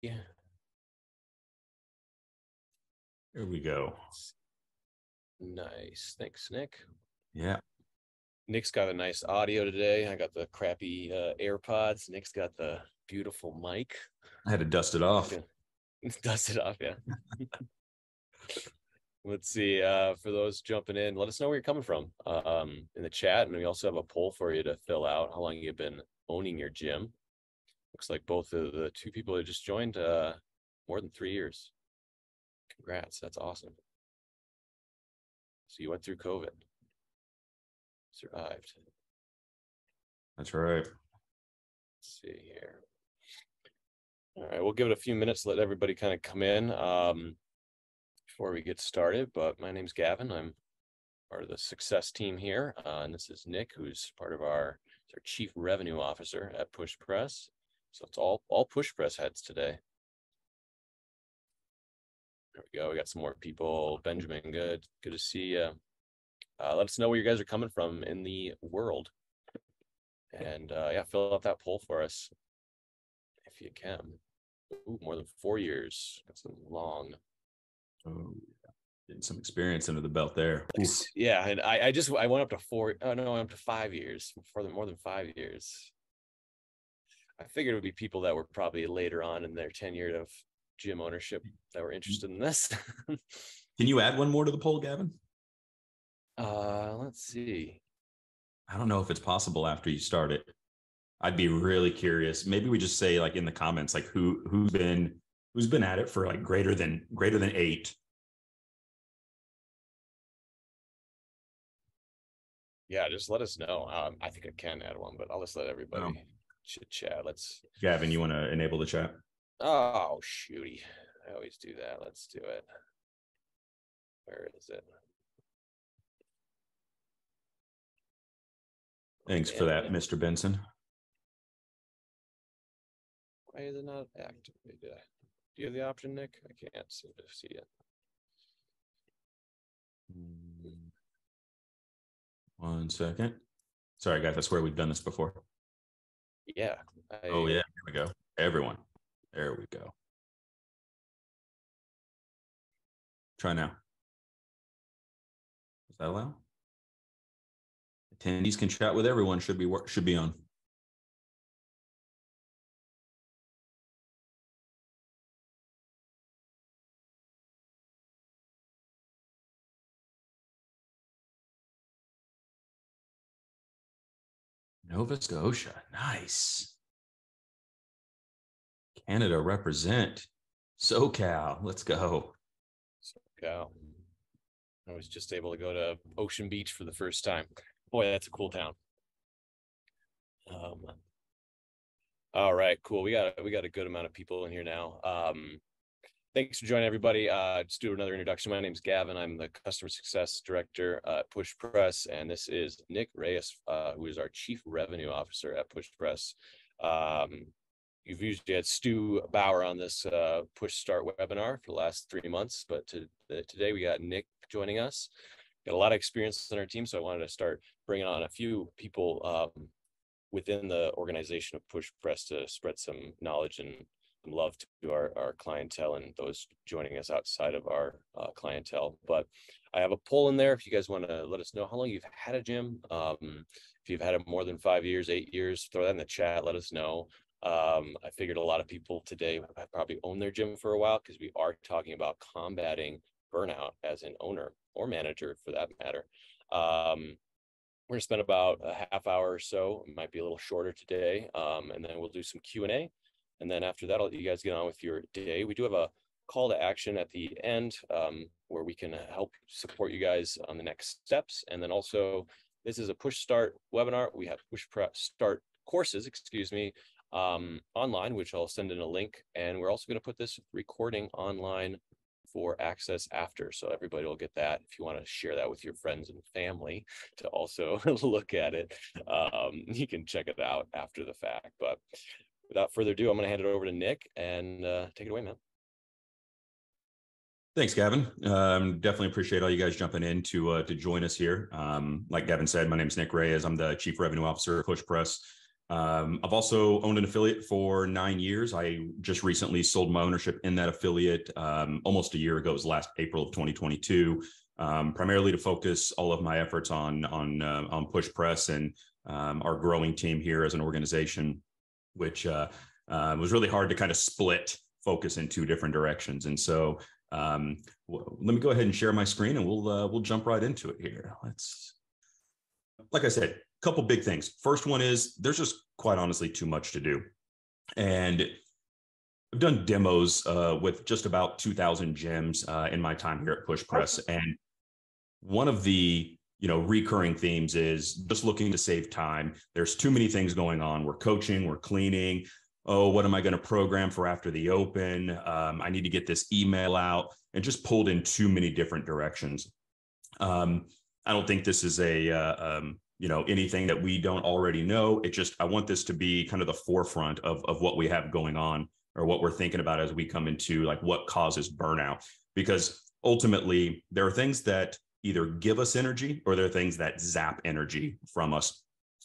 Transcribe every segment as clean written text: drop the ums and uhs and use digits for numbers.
Yeah. Here we go. Nice. Thanks, Nick. Yeah. Nick's got a nice audio today. I got the crappy AirPods. Nick's got the beautiful mic. I had to dust it off. Dust it off, yeah. Let's see. For those jumping in, let us know where you're coming from in the chat. And we also have a poll for you to fill out how long you've been owning your gym. Looks like both of the two people that just joined more than 3 years. Congrats. That's awesome. So you went through COVID. Survived. That's right. Let's see here. All right, we'll give it a few minutes, let everybody kind of come in before we get started. But my name's Gavin. I'm part of the success team here. And this is Nick, who's part of our chief revenue officer at PushPress. So it's all PushPress heads today. There we go. We got some more people. Benjamin, good to see you. Let us know where you guys are coming from in the world. And yeah, fill out that poll for us if you can. Ooh, more than 4 years. That's long. Oh, getting some experience under the belt there. Oof. Yeah, and I went up to 4. Oh no, I went up to 5 years. For more than 5 years. I figured it would be people that were probably later on in their tenure of gym ownership that were interested in this. Can you add one more to the poll, Gavin? Let's see. I don't know if it's possible after you start it. I'd be really curious. Maybe we just say like in the comments, like who's been at it for like greater than 8. Yeah, just let us know. I think I can add one, but I'll just let everybody chit chat. Let's. Gavin, you want to enable the chat? Oh, shooty. I always do that. Let's do it. Where is it? Thanks for that, Mr. Benson. Why is it not activated? Do you have the option, Nick? I can't seem to see it. 1 second. Sorry, guys. I swear we've done this before. Yeah. Oh, yeah. Here we go. Everyone. There we go. Try now. Does that allow? Attendees can chat with everyone. Should be on. Nova Scotia. Nice. Canada represent. SoCal. Let's go. SoCal. I was just able to go to Ocean Beach for the first time. Boy, that's a cool town. All right, cool. We got a good amount of people in here now. Thanks for joining, everybody. Just do another introduction. My name's Gavin. I'm the Customer Success Director at PushPress, and this is Nick Reyes, who is our Chief Revenue Officer at PushPress. You've usually had Stu Bauer on this PushStart webinar for the last 3 months, but today we got Nick joining us. Got a lot of experience on our team, so I wanted to start bringing on a few people within the organization of PushPress to spread some knowledge and love to our clientele and those joining us outside of our clientele. But I have a poll in there if you guys want to let us know how long you've had a gym. If you've had it more than 5 years, 8 years, throw that in the chat. Let us know. I figured a lot of people today have probably owned their gym for a while because we are talking about combating burnout as an owner or manager for that matter. We're gonna spend about a half hour or so. It might be a little shorter today, and then we'll do some Q&A. And then after that, I'll let you guys get on with your day. We do have a call to action at the end where we can help support you guys on the next steps. And then also, this is a PushStart webinar. We have PushStart courses, online, which I'll send in a link. And we're also going to put this recording online for access after, so everybody will get that. If you want to share that with your friends and family to also look at it, you can check it out after the fact. But without further ado, I'm going to hand it over to Nick and take it away, man. Thanks, Gavin. Definitely appreciate all you guys jumping in to join us here. Like Gavin said, my name is Nick Reyes. I'm the Chief Revenue Officer at PushPress. I've also owned an affiliate for 9 years. I just recently sold my ownership in that affiliate almost a year ago. It was last April of 2022, primarily to focus all of my efforts on PushPress and our growing team here as an organization, which was really hard to kind of split focus in two different directions. And so let me go ahead and share my screen, and we'll jump right into it here. Like I said, a couple big things. First one is there's just quite honestly too much to do. And I've done demos with just about 2,000 gyms in my time here at PushPress. And one of the recurring themes is just looking to save time. There's too many things going on. We're coaching, we're cleaning. Oh, what am I going to program for after the open? I need to get this email out, and just pulled in too many different directions. I don't think this is anything that we don't already know. I want this to be kind of the forefront of what we have going on, or what we're thinking about as we come into like what causes burnout. Because ultimately there are things that either give us energy, or there are things that zap energy from us.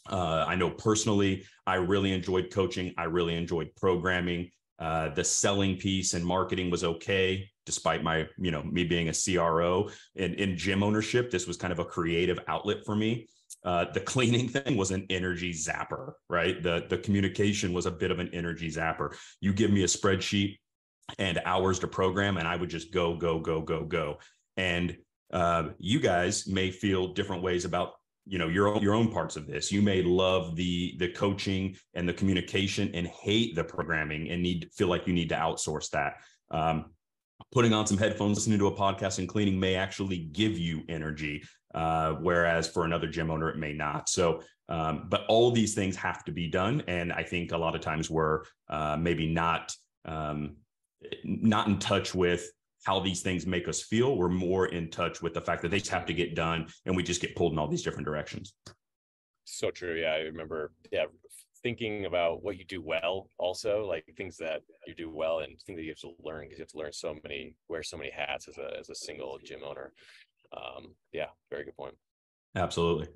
I know personally, I really enjoyed coaching. I really enjoyed programming. The selling piece and marketing was okay, despite my, me being a CRO. In gym ownership, this was kind of a creative outlet for me. The cleaning thing was an energy zapper, right? The communication was a bit of an energy zapper. You give me a spreadsheet and hours to program, and I would just go, go, go, go, go. And you guys may feel different ways about your own parts of this. You may love the coaching and the communication and hate the programming and feel like you need to outsource that. Putting on some headphones, listening to a podcast and cleaning may actually give you energy, whereas for another gym owner it may not. So but all these things have to be done, and I think a lot of times we're maybe not in touch with how these things make us feel. We're more in touch with the fact that they just have to get done, and we just get pulled in all these different directions. So true. Yeah, I remember thinking about what you do well, also like things that you do well and things that you have to learn, because you have to learn wear so many hats as a single gym owner. Yeah, very good point. Absolutely.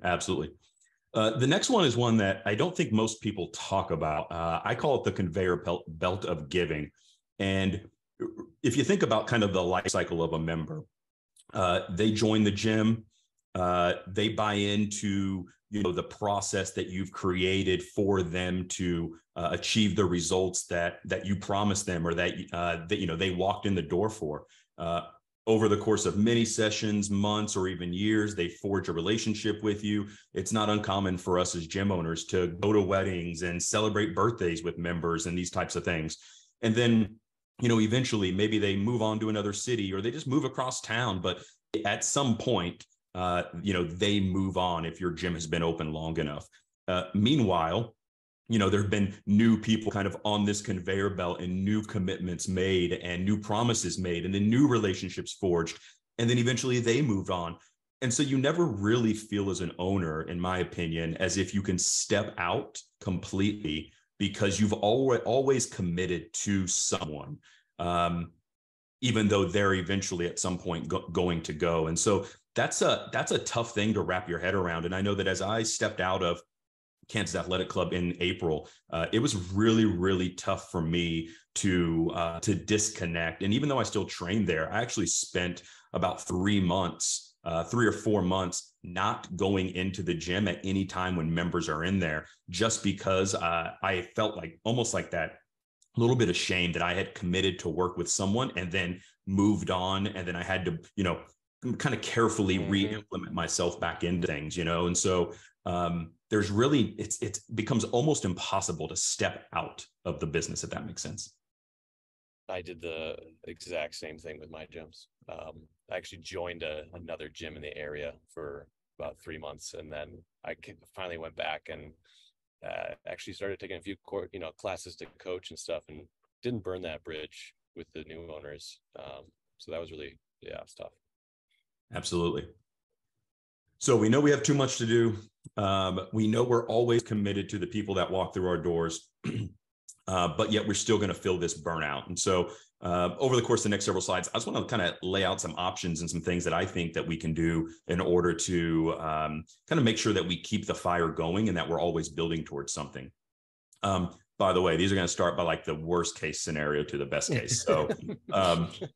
The next one is one that I don't think most people talk about. I call it the conveyor belt of giving. And if you think about kind of the life cycle of a member, they join the gym, they buy into the process that you've created for them to achieve the results that you promised them, or that they walked in the door for. Over the course of many sessions, months, or even years, they forge a relationship with you. It's not uncommon for us as gym owners to go to weddings and celebrate birthdays with members and these types of things. And then eventually maybe they move on to another city, or they just move across town. But at some point, they move on if your gym has been open long enough. Meanwhile, there have been new people kind of on this conveyor belt, and new commitments made, and new promises made, and then new relationships forged. And then eventually they moved on. And so you never really feel as an owner, in my opinion, as if you can step out completely, because you've always committed to someone, even though they're eventually at some point going to go. And so that's a tough thing to wrap your head around. And I know that as I stepped out of Kansas Athletic Club in April, it was really, really tough for me to disconnect. And even though I still trained there, I actually spent about 3 or 4 months not going into the gym at any time when members are in there, just because I felt like almost like that little bit of shame that I had committed to work with someone and then moved on. And then I had to, kind of carefully re-implement myself back into things, And so there's really, it becomes almost impossible to step out of the business, if that makes sense. I did the exact same thing with my gyms. I actually joined another gym in the area for about 3 months, and then I finally went back and actually started taking a few classes to coach and stuff, and didn't burn that bridge with the new owners. So that was really, it's tough. Absolutely. So we know we have too much to do. We know we're always committed to the people that walk through our doors. But yet we're still going to feel this burnout. And so over the course of the next several slides, I just want to kind of lay out some options and some things that I think that we can do in order to kind of make sure that we keep the fire going and that we're always building towards something. By the way, these are going to start by like the worst case scenario to the best case. So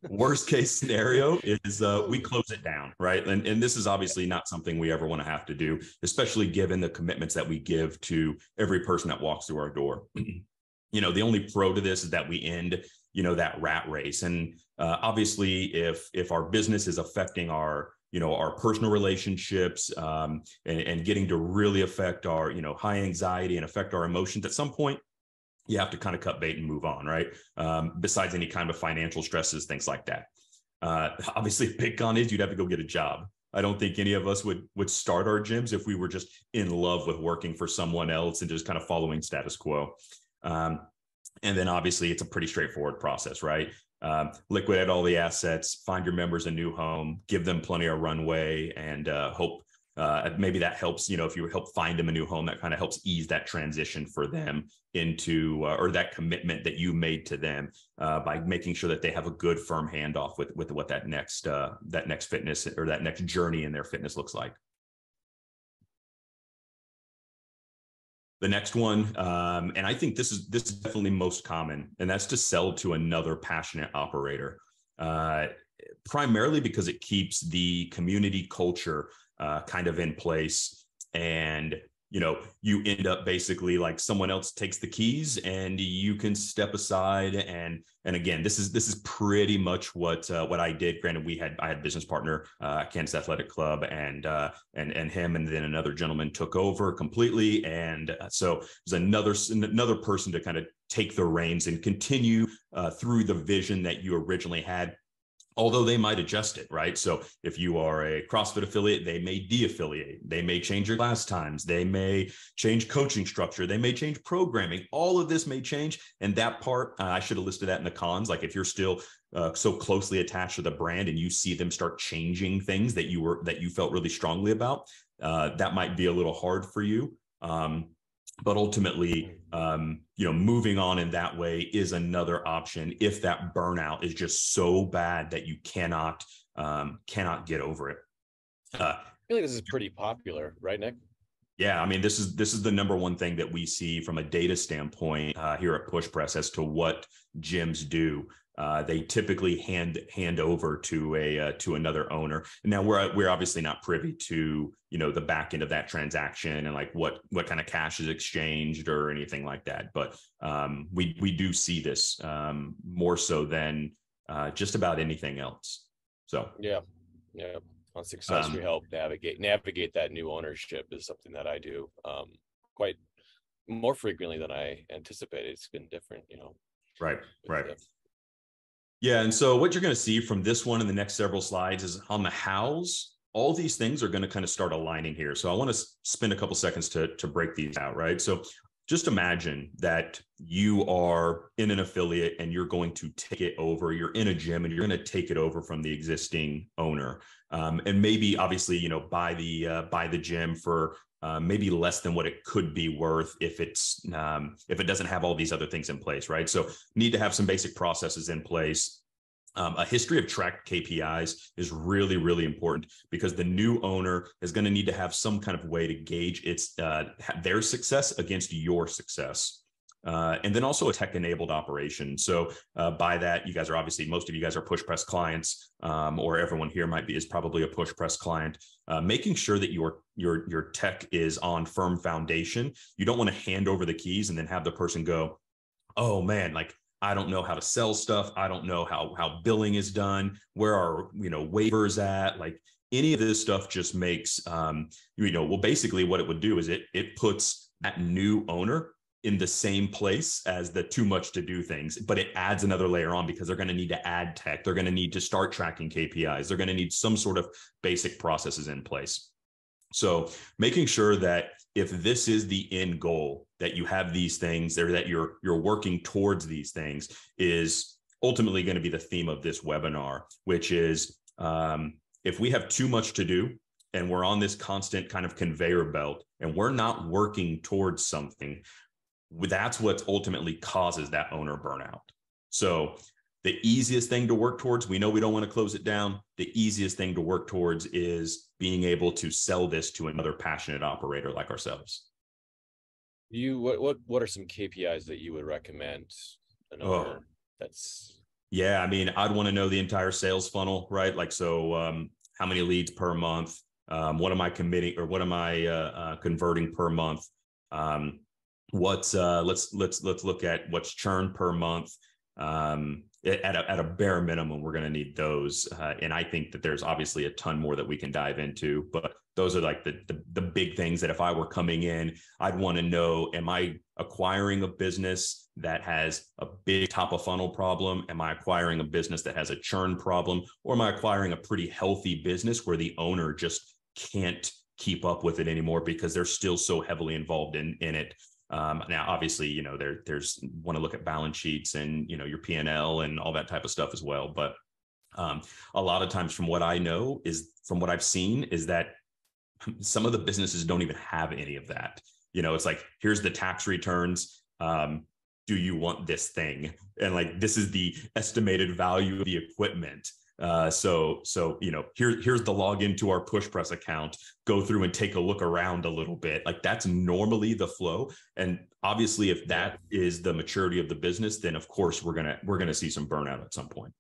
worst case scenario is we close it down, right? And this is obviously not something we ever want to have to do, especially given the commitments that we give to every person that walks through our door. The only pro to this is that we end, that rat race. And obviously, if our business is affecting our personal relationships, and getting to really affect our, high anxiety and affect our emotions, at some point, you have to kind of cut bait and move on, right? Besides any kind of financial stresses, things like that. Obviously, big con is you'd have to go get a job. I don't think any of us would start our gyms if we were just in love with working for someone else and just kind of following status quo. And then obviously it's a pretty straightforward process, right? Liquidate all the assets, find your members a new home, give them plenty of runway, and hope maybe that helps, if you help find them a new home, that kind of helps ease that transition for them into, or that commitment that you made to them, by making sure that they have a good firm handoff with what that next fitness or that next journey in their fitness looks like. The next one, and I think this is definitely most common, and that's to sell to another passionate operator, primarily because it keeps the community culture kind of in place, and you end up basically like someone else takes the keys and you can step aside. And again, this is pretty much what I did. Granted, I had a business partner, Kansas Athletic Club, and him, and then another gentleman took over completely. And so there's another person to kind of take the reins and continue through the vision that you originally had. Although they might adjust it, right? So if you are a CrossFit affiliate, they may de-affiliate. They may change your class times. They may change coaching structure. They may change programming. All of this may change. And that part, I should have listed that in the cons. Like if you're still so closely attached to the brand and you see them start changing things that you felt really strongly about, that might be a little hard for you. But ultimately, moving on in that way is another option if that burnout is just so bad that you cannot get over it. I feel like this is pretty popular, right, Nick? Yeah, I mean, this is the number one thing that we see from a data standpoint here at PushPress as to what gyms do. They typically hand over to another owner. And now we're obviously not privy to the back end of that transaction and like what kind of cash is exchanged or anything like that. But we do see this more so than just about anything else. So yeah. On Success, we help navigate that new ownership is something that I do quite more frequently than I anticipated. It's been different, Right. Yeah. And so what you're going to see from this one in the next several slides is on the hows, all these things are going to kind of start aligning here. So I want to spend a couple seconds to break these out, right? So just imagine that you are in an affiliate and you're going to take it over. You're in a gym and you're going to take it over from the existing owner. And maybe obviously, buy the gym for maybe less than what it could be worth if it doesn't have all these other things in place, right? So need to have some basic processes in place. A history of tracked KPIs is really, really important because the new owner is going to need to have some kind of way to gauge their success against your success. And then also a tech-enabled operation. So by that, most of you guys are PushPress clients, or everyone here is probably a PushPress client. Making sure that your tech is on firm foundation. You don't want to hand over the keys and then have the person go, "Oh man, like I don't know how to sell stuff. I don't know how billing is done. Where are waivers at?" Like any of this stuff just makes basically what it would do is it puts that new owner in the same place as the too much to do things, but it adds another layer on because they're going to need to add tech. They're going to need to start tracking KPIs. They're going to need some sort of basic processes in place. So making sure that if this is the end goal, that you have these things or that you're working towards these things is ultimately going to be the theme of this webinar, which is if we have too much to do and we're on this constant kind of conveyor belt and we're not working towards something, that's what ultimately causes that owner burnout. So the easiest thing to work towards, we know we don't want to close it down. The easiest thing to work towards is being able to sell this to another passionate operator like ourselves. What are some KPIs that you would recommend an Oh, owner that's yeah. I mean, I'd want to know the entire sales funnel, right? Like, so how many leads per month? What am I committing or what am I converting per month? Um, what's let's look at what's churn per month. At a bare minimum, we're going to need those, and I think that there's obviously a ton more that we can dive into, but those are like the big things that if I were coming in, I'd want to know: am I acquiring a business that has a big top of funnel problem? Am I acquiring a business that has a churn problem, or am I acquiring a pretty healthy business where the owner just can't keep up with it anymore because they're still so heavily involved in it? Now, obviously, there's want to look at balance sheets and your P&L and all that type of stuff as well. But um, a lot of times, from what I know, is from what I've seen, is that some of the businesses don't even have any of that. It's like, here's the tax returns. Do you want this thing? And like, this is the estimated value of the equipment. Here's the login to our PushPress account. Go through and take a look around a little bit. Like, that's normally the flow. And obviously, if that is the maturity of the business, then of course we're gonna see some burnout at some point.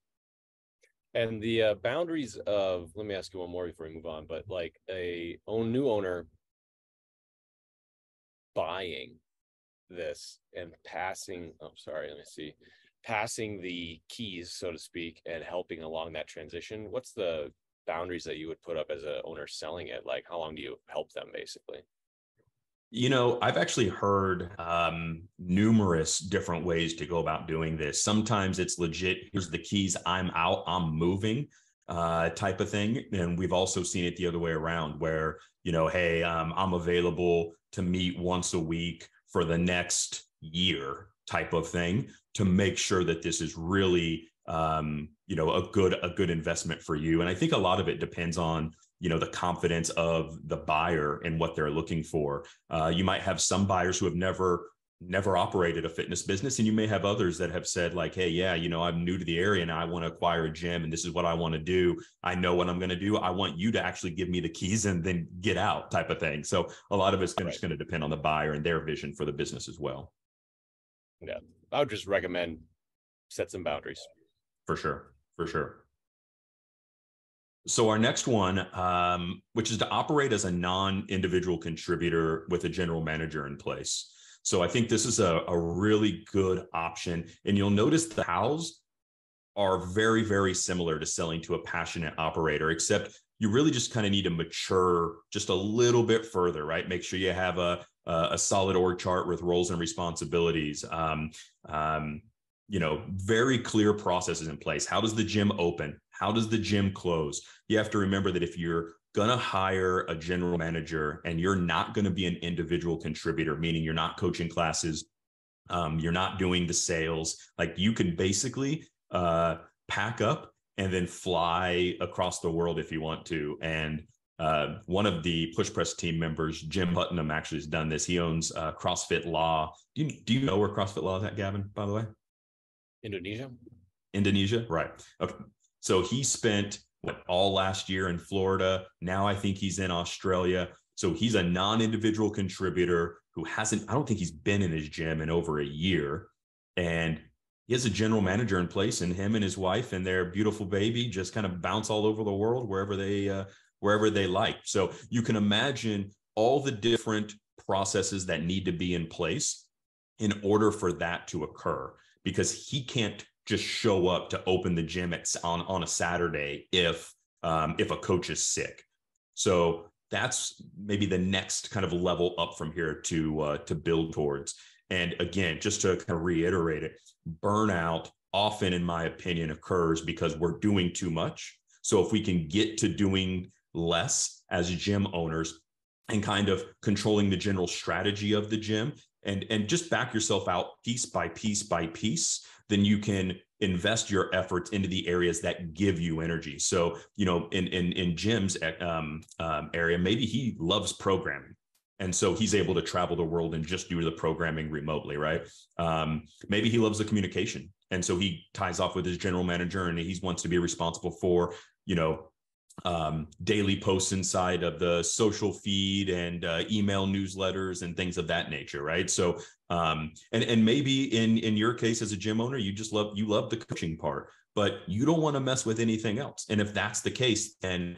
and the boundaries of, let me ask you one more before we move on, but like new owner buying this and passing the keys, so to speak, and helping along that transition, what's the boundaries that you would put up as a owner selling it? Like, how long do you help them, basically? I've actually heard numerous different ways to go about doing this. Sometimes it's legit, here's the keys, I'm out, I'm moving, type of thing. And we've also seen it the other way around where, hey, I'm available to meet once a week for the next year, type of thing, to make sure that this is really a good investment for you. And I think a lot of it depends on the confidence of the buyer and what they're looking for. You might have some buyers who have never operated a fitness business, and you may have others that have said like, hey, yeah, I'm new to the area and I want to acquire a gym and this is what I want to do. I know what I'm going to do. I want you to actually give me the keys and then get out, type of thing. So a lot of it's just going to depend on the buyer and their vision for the business as well. Yeah, I would just recommend set some boundaries. For sure. For sure. So our next one, which is to operate as a non-individual contributor with a general manager in place. So I think this is a really good option. And you'll notice the hows are very, very similar to selling to a passionate operator, except you really just kind of need to mature just a little bit further, right? Make sure you have a solid org chart with roles and responsibilities. Very clear processes in place. How does the gym open? How does the gym close? You have to remember that if you're going to hire a general manager and you're not going to be an individual contributor, meaning you're not coaching classes, you're not doing the sales, like you can basically pack up and then fly across the world if you want to. And one of the PushPress team members, Jim Putnam, actually has done this. He owns CrossFit Law. Do you know where CrossFit Law is at, Gavin, by the way? Indonesia, right? Okay. So he spent all last year in Florida. Now I think he's in Australia. So he's a non-individual contributor who I don't think he's been in his gym in over a year. And he has a general manager in place, and him and his wife and their beautiful baby just kind of bounce all over the world wherever they like. So you can imagine all the different processes that need to be in place in order for that to occur, because he can't just show up to open the gym on a Saturday if a coach is sick. So that's maybe the next kind of level up from here to build towards. And again, just to kind of reiterate it, burnout often, in my opinion, occurs because we're doing too much. So if we can get to doing less as gym owners and kind of controlling the general strategy of the gym, and just back yourself out piece by piece by piece, then you can invest your efforts into the areas that give you energy. So, in Jim's area, maybe he loves programming. And so he's able to travel the world and just do the programming remotely, right? Maybe he loves the communication. And so he ties off with his general manager and he wants to be responsible for, daily posts inside of the social feed and email newsletters and things of that nature, right? So, and maybe in your case as a gym owner, you love the coaching part, but you don't want to mess with anything else. And if that's the case, then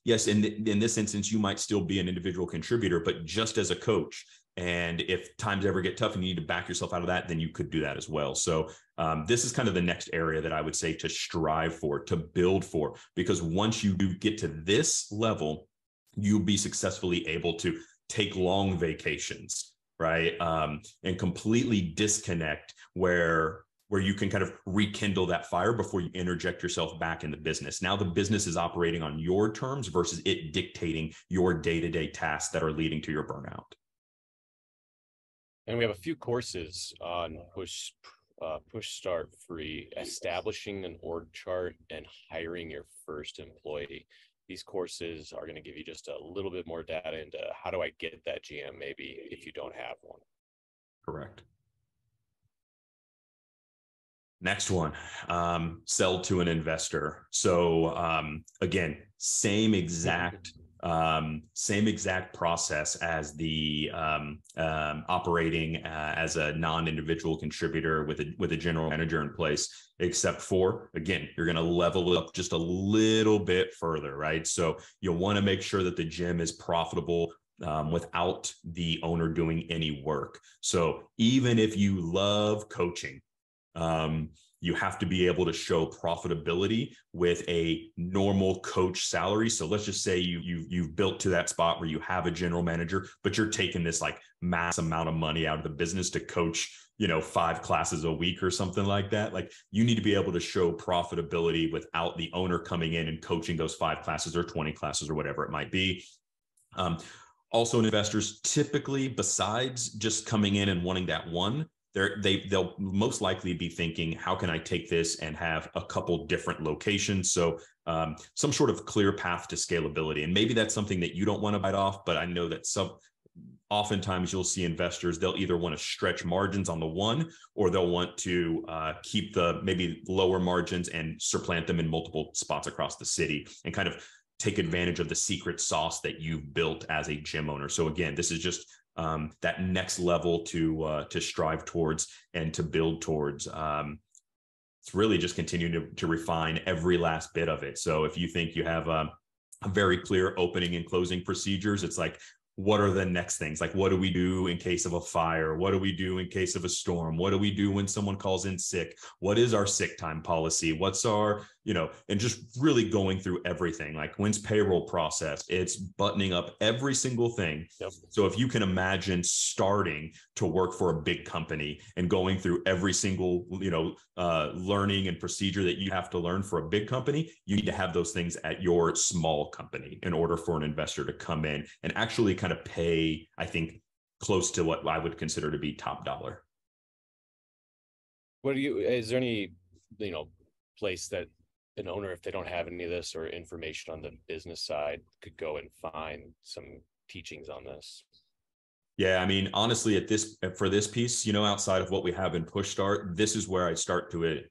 yes, in this instance, you might still be an individual contributor, but just as a coach. And if times ever get tough and you need to back yourself out of that, then you could do that as well. So this is kind of the next area that I would say to strive for, to build for, because once you do get to this level, you'll be successfully able to take long vacations, right? And completely disconnect where you can kind of rekindle that fire before you interject yourself back in the business. Now the business is operating on your terms versus it dictating your day-to-day tasks that are leading to your burnout. And we have a few courses on PushStart free, establishing an org chart and hiring your first employee. These courses are going to give you just a little bit more data into how do I get that GM maybe if you don't have one. Correct. Next one, sell to an investor. So again, same exact process as the operating as a non-individual contributor with a general manager in place, except for, again, you're going to level it up just a little bit further, right? So you'll want to make sure that the gym is profitable without the owner doing any work. So even if you love coaching, you have to be able to show profitability with a normal coach salary. So let's just say you've built to that spot where you have a general manager, but you're taking this like mass amount of money out of the business to coach, 5 classes a week or something like that. Like you need to be able to show profitability without the owner coming in and coaching those 5 classes or 20 classes or whatever it might be. Also, investors typically, besides just coming in and wanting that one, they'll most likely be thinking, how can I take this and have a couple different locations? So some sort of clear path to scalability. And maybe that's something that you don't want to bite off, but I know that oftentimes you'll see investors, they'll either want to stretch margins on the one, or they'll want to keep the maybe lower margins and supplant them in multiple spots across the city and kind of take advantage of the secret sauce that you've built as a gym owner. So again, this is just that next level to strive towards and to build towards. It's really just continuing to refine every last bit of it. So if you think you have a very clear opening and closing procedures, it's like, what are the next things? Like, what do we do in case of a fire? What do we do in case of a storm? What do we do when someone calls in sick? What is our sick time policy? What's our, and just really going through everything. Like, when's payroll process? It's buttoning up every single thing. Yep. So if you can imagine starting to work for a big company and going through every single, learning and procedure that you have to learn for a big company, you need to have those things at your small company in order for an investor to come in and actually kind of pay, I think, close to what I would consider to be top dollar. Is there any, place that an owner, if they don't have any of this or information on the business side, could go and find some teachings on this? Yeah, I mean, honestly, for this piece, outside of what we have in PushStart, this is where I start to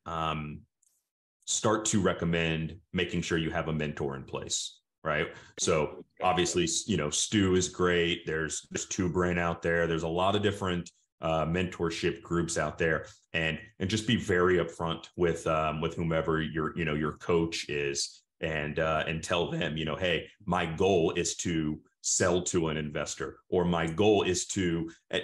recommend making sure you have a mentor in place, right? So obviously, Stu is great. There's Two Brain out there. There's a lot of different mentorship groups out there, and just be very upfront with whomever your coach is, and tell them, hey, my goal is to sell to an investor, or my goal is to, I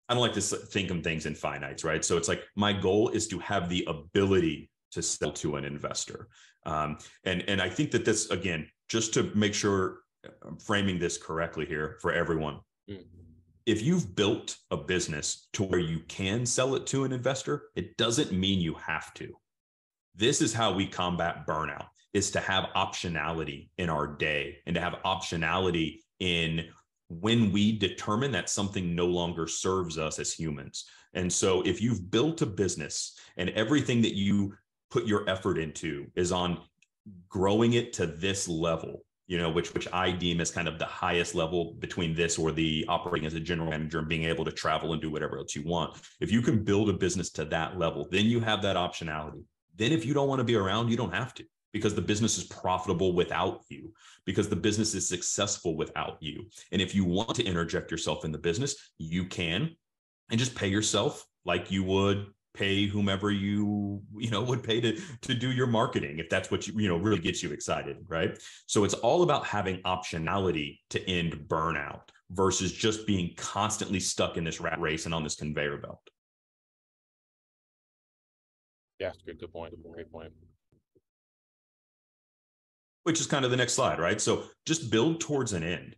don't like to think of things in finites, right? So it's like, my goal is to have the ability to sell to an investor. And I think that this, again, just to make sure I'm framing this correctly here for everyone. Mm-hmm. If you've built a business to where you can sell it to an investor, it doesn't mean you have to. This is how we combat burnout, is to have optionality in our day and to have optionality in when we determine that something no longer serves us as humans. And so if you've built a business and everything that you put your effort into is on growing it to this level, which I deem as kind of the highest level between this or the operating as a general manager and being able to travel and do whatever else you want. If you can build a business to that level, then you have that optionality. Then if you don't want to be around, you don't have to, because the business is profitable without you, because the business is successful without you. And if you want to interject yourself in the business, you can, and just pay yourself like you would pay whomever you know would pay to do your marketing, if that's what you know really gets you excited, right? So it's all about having optionality to end burnout versus just being constantly stuck in this rat race and on this conveyor belt. Yeah, good point. Great point. Which is kind of the next slide, right? So just build towards an end.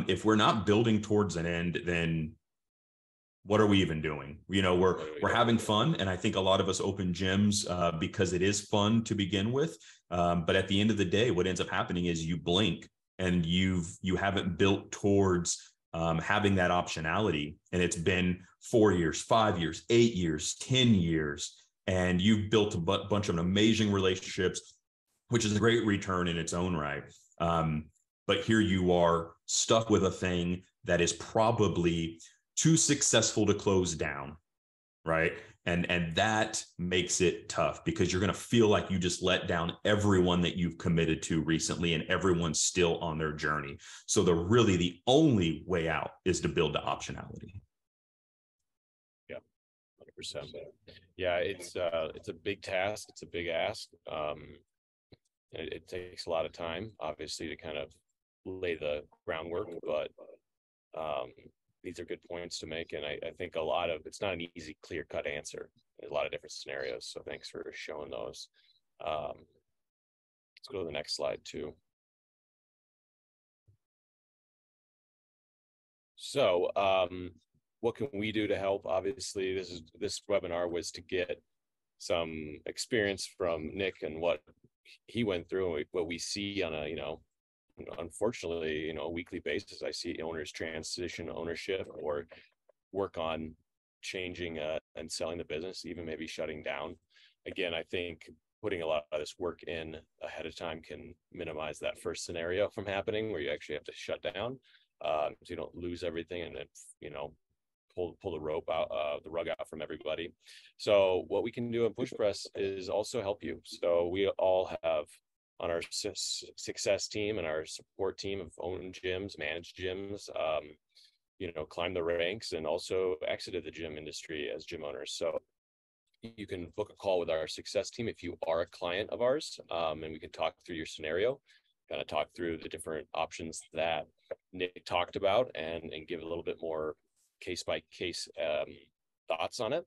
If we're not building towards an end, then what are we even doing? You know, we're having fun, and I think a lot of us open gyms because it is fun to begin with. But at the end of the day, what ends up happening is you blink and you haven't built towards having that optionality, and it's been 4 years, 5 years, 8 years, 10 years, and you've built a bunch of amazing relationships, which is a great return in its own right. But here you are stuck with a thing that is probably too successful to close down, right? And that makes it tough because you're going to feel like you just let down everyone that you've committed to recently, and everyone's still on their journey. So the only way out is to build the optionality. Yeah, 100%. Yeah, it's a big task. It's a big ask. It takes a lot of time, obviously, to kind of lay the groundwork, but these are good points to make. And I think it's not an easy, clear-cut answer. There's a lot of different scenarios. So thanks for showing those. Let's go to the next slide too. So what can we do to help? Obviously, this webinar was to get some experience from Nick and what he went through and what we see on a, unfortunately, a weekly basis. I see owners transition ownership or work on changing and selling the business, even maybe shutting down. Again, I think putting a lot of this work in ahead of time can minimize that first scenario from happening where you actually have to shut down, so you don't lose everything and then, pull the rug out from everybody. So what we can do in PushPress is also help you. So we all have on our success team and our support team of owned gyms, managed gyms, climbed the ranks and also exited the gym industry as gym owners. So you can book a call with our success team if you are a client of ours, and we can talk through your scenario, kind of talk through the different options that Nick talked about and give a little bit more case-by-case thoughts on it.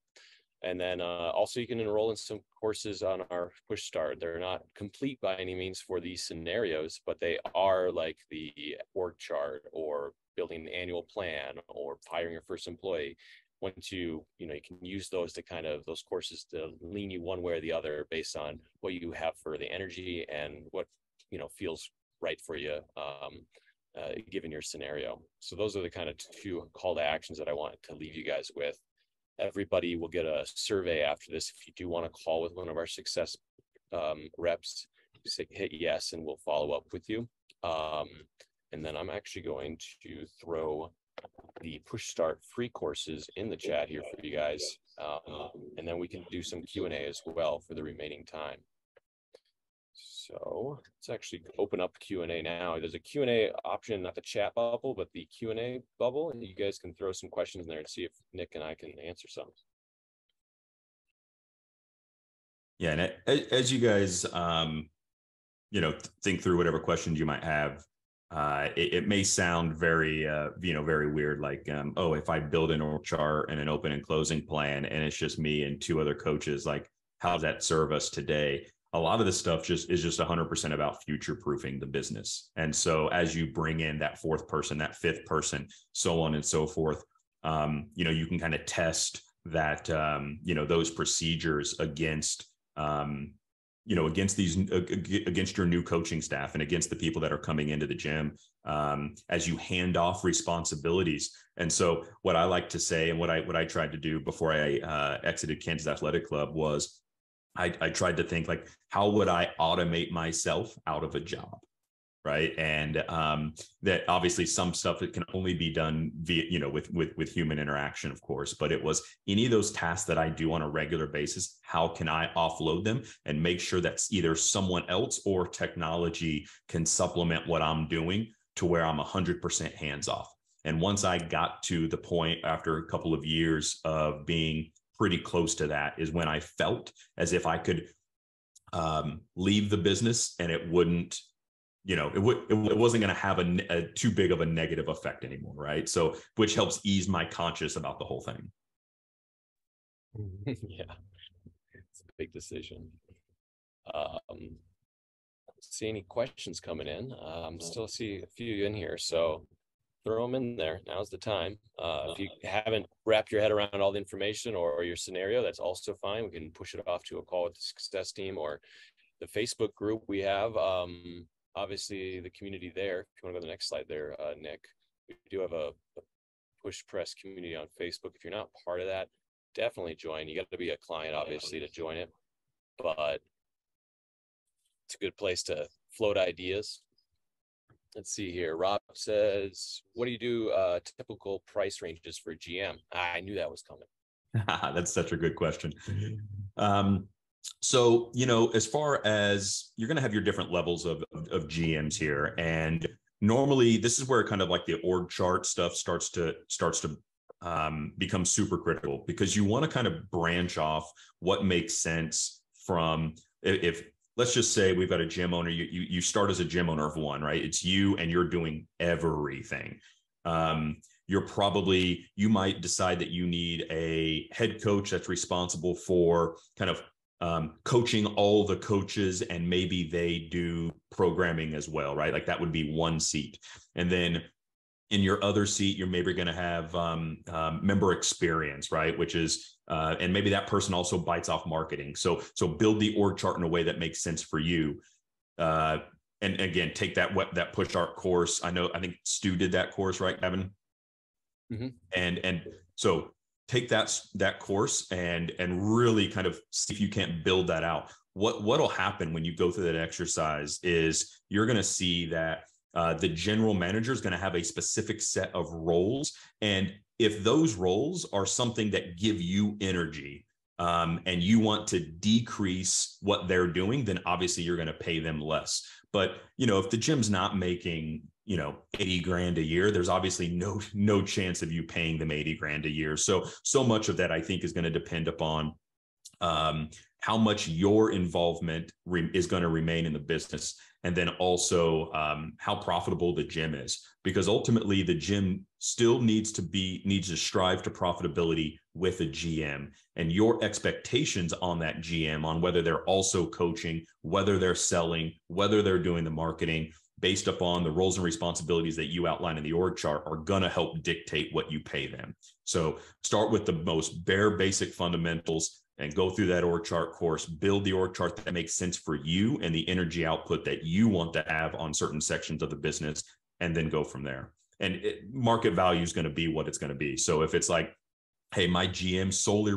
And then also you can enroll in some courses on our PushStart. They're not complete by any means for these scenarios, but they are like the org chart or building the annual plan or hiring your first employee. Once you can use those courses to lean you one way or the other based on what you have for the energy and what feels right for you, given your scenario. So those are the kind of two call to actions that I want to leave you guys with. Everybody will get a survey after this. If you do want to call with one of our success reps, hit yes, and we'll follow up with you. And then I'm actually going to throw the PushStart free courses in the chat here for you guys. And then we can do some Q&A as well for the remaining time. So let's actually open up Q&A now. There's a Q&A option, not the chat bubble, but the Q&A bubble. And you guys can throw some questions in there and see if Nick and I can answer some. Yeah, and as you guys, think through whatever questions you might have, it may sound very, very weird. Like, if I build an org chart and an open and closing plan, and it's just me and two other coaches, like, how does that serve us today? A lot of this stuff is just 100% about future-proofing the business. And so as you bring in that fourth person, that fifth person, so on and so forth, you can kind of test that, those procedures against, against your new coaching staff and against the people that are coming into the gym, as you hand off responsibilities. And so what I like to say, and what I tried to do before I exited Kansas Athletic Club was, I tried to think, like, how would I automate myself out of a job? right? And that obviously some stuff that can only be done via, with human interaction, of course. But it was any of those tasks that I do on a regular basis, how can I offload them and make sure that either someone else or technology can supplement what I'm doing to where I'm 100% hands off. And once I got to the point after a couple of years of being pretty close to that is when I felt as if I could leave the business and it wouldn't, it wasn't going to have a too big of a negative effect anymore, right? So, which helps ease my conscience about the whole thing. Yeah, it's a big decision. See any questions coming in? Still see a few in here, so throw them in there. Now's the time. If you haven't wrapped your head around all the information or your scenario, that's also fine. We can push it off to a call with the success team or the Facebook group we have. Obviously, the community there. If you want to go to the next slide there, Nick, we do have a PushPress community on Facebook. If you're not part of that, definitely join. You got to be a client, obviously, to join it, but it's a good place to float ideas. Let's see here. Rob says, what do you do typical price ranges for GM? I knew that was coming. That's such a good question. So, as far as you're going to have your different levels of GMs here, and normally this is where kind of like the org chart stuff starts to become super critical, because you want to kind of branch off what makes sense from, if let's just say we've got a gym owner, you start as a gym owner of one, right? It's you and you're doing everything. You might decide that you need a head coach that's responsible for kind of coaching all the coaches, and maybe they do programming as well, right? Like that would be one seat. And then in your other seat, you're maybe going to have member experience, right? Which is, and maybe that person also bites off marketing. So build the org chart in a way that makes sense for you. And again, take that PushStart course. I think Stu did that course, right, Gavin? Mm-hmm. And so take that course and really kind of see if you can't build that out. What'll happen when you go through that exercise is you're going to see that the general manager is going to have a specific set of roles. And if those roles are something that give you energy, and you want to decrease what they're doing, then obviously you're going to pay them less. But, if the gym's not making, 80 grand a year, there's obviously no chance of you paying them 80 grand a year. So much of that, I think, is going to depend upon how much your involvement is going to remain in the business. And then also how profitable the gym is, because ultimately the gym still needs to strive to profitability with a GM, and your expectations on that GM, on whether they're also coaching, whether they're selling, whether they're doing the marketing, based upon the roles and responsibilities that you outline in the org chart, are going to help dictate what you pay them. So start with the most bare basic fundamentals and go through that org chart course, build the org chart that makes sense for you and the energy output that you want to have on certain sections of the business, and then go from there. And market value is going to be what it's going to be. So if it's like, hey, my GM solely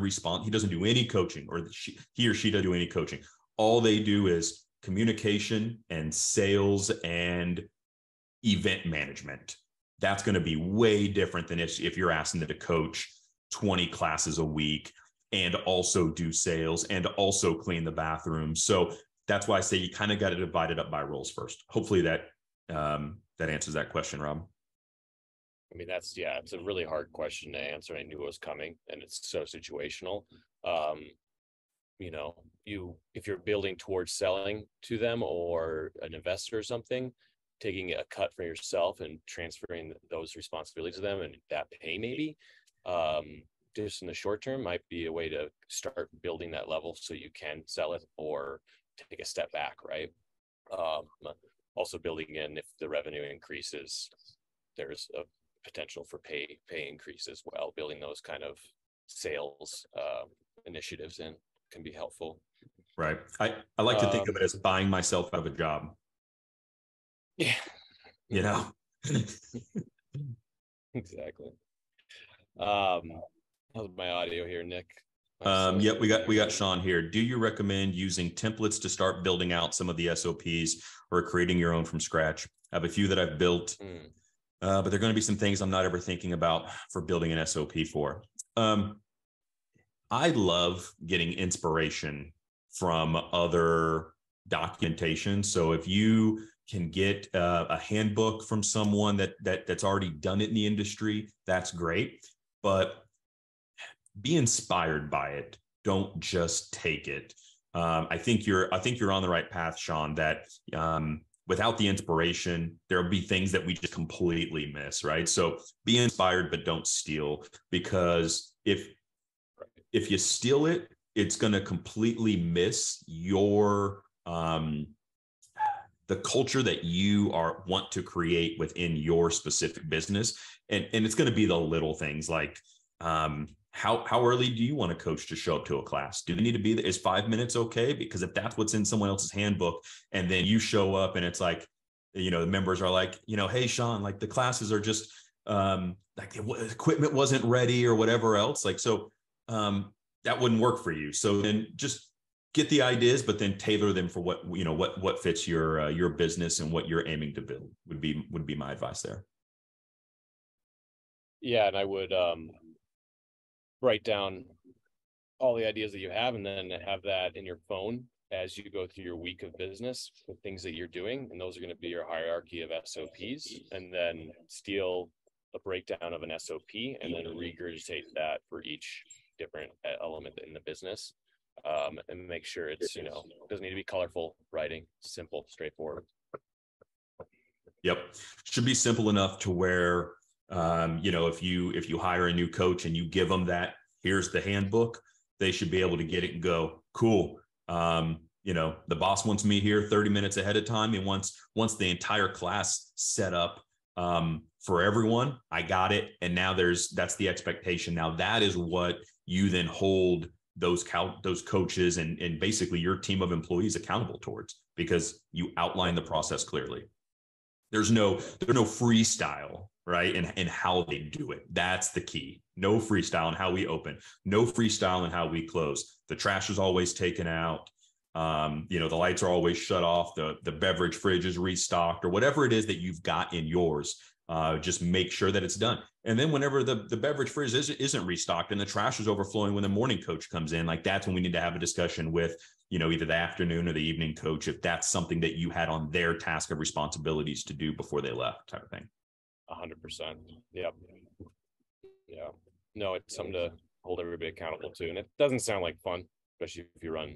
he doesn't do any coaching, or he or she doesn't do any coaching. All they do is communication and sales and event management. That's going to be way different than if you're asking them to coach 20 classes a week and also do sales and also clean the bathroom. So that's why I say you kind of got to divide it up by roles first. Hopefully that answers that question, Rob. I mean, it's a really hard question to answer. I knew it was coming, and it's so situational. If you're building towards selling to them or an investor or something, taking a cut for yourself and transferring those responsibilities to them and that pay maybe, just in the short term, might be a way to start building that level so you can sell it or take a step back, right? Also building in, if the revenue increases, there's a potential for pay increase as well. Building those kind of sales initiatives in can be helpful. Right. I like to think of it as buying myself out of a job. Yeah. Exactly. How's my audio here, Nick? Yeah, we got Sean here. Do you recommend using templates to start building out some of the SOPs or creating your own from scratch? I have a few that I've built, but there are going to be some things I'm not ever thinking about for building an SOP for. I love getting inspiration from other documentation. So if you can get a handbook from someone that's already done it in the industry, that's great. But be inspired by it. Don't just take it. I think you're on the right path, Sean, that without the inspiration, there'll be things that we just completely miss, right? So be inspired, but don't steal, because if you steal it, it's going to completely miss your the culture that you want to create within your specific business. And it's going to be the little things like how early do you want a coach to show up to a class? Do they need to be there? Is 5 minutes okay? Because if that's what's in someone else's handbook, and then you show up and it's like, the members are like, hey, Sean, like the classes are just like the equipment wasn't ready or whatever else. Like, so that wouldn't work for you. So then just get the ideas, but then tailor them for what fits your business and what you're aiming to build would be my advice there. Yeah, and I would write down all the ideas that you have, and then have that in your phone as you go through your week of business with things that you're doing, and those are going to be your hierarchy of SOPs, and then steal a breakdown of an SOP and then regurgitate that for each different element in the business, and make sure it's doesn't need to be colorful writing, simple, straightforward. Yep, should be simple enough to where if you hire a new coach and you give them that, here's the handbook, they should be able to get it and go, cool. The boss wants me here 30 minutes ahead of time. And once the entire class set up for everyone, I got it. And now that's the expectation. Now that is what you then hold those coaches and basically your team of employees accountable towards, because you outline the process clearly. There's no freestyle, right? And how they do it. That's the key. No freestyle in how we open, no freestyle in how we close. The trash is always taken out. The lights are always shut off. The beverage fridge is restocked, or whatever it is that you've got in yours. Just make sure that it's done. And then whenever the beverage fridge isn't restocked and the trash is overflowing when the morning coach comes in, like that's when we need to have a discussion with, either the afternoon or the evening coach, if that's something that you had on their task of responsibilities to do before they left, type of thing. 100%. Yep. Yeah. No, it's something to hold everybody accountable to. And it doesn't sound like fun, especially if you run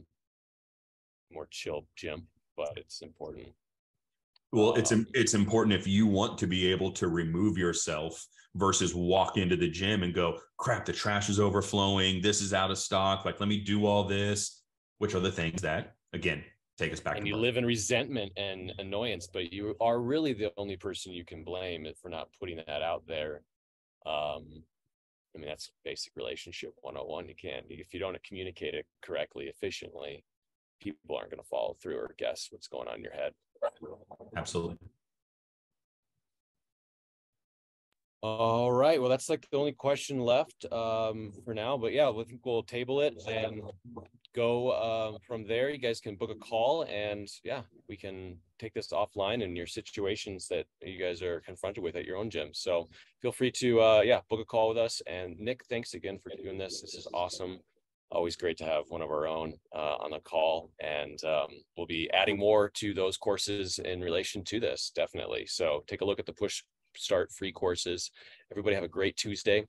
more chill gym, but it's important. Well, it's important if you want to be able to remove yourself versus walk into the gym and go, crap, the trash is overflowing. This is out of stock. Like, let me do all this, which are the things that, again, take us back. And you live in resentment and annoyance, but you are really the only person you can blame for not putting that out there. That's basic relationship 101. If you don't communicate it correctly, efficiently, people aren't going to follow through or guess what's going on in your head. Absolutely. All right. Well, that's like the only question left for now. But yeah, I think we'll table it and go from there. You guys can book a call, and yeah, we can take this offline in your situations that you guys are confronted with at your own gym. So feel free to book a call with us. And Nick, thanks again for doing this. This is awesome. Always great to have one of our own on the call, and we'll be adding more to those courses in relation to this, definitely. So take a look at the PushStart free courses. Everybody have a great Tuesday.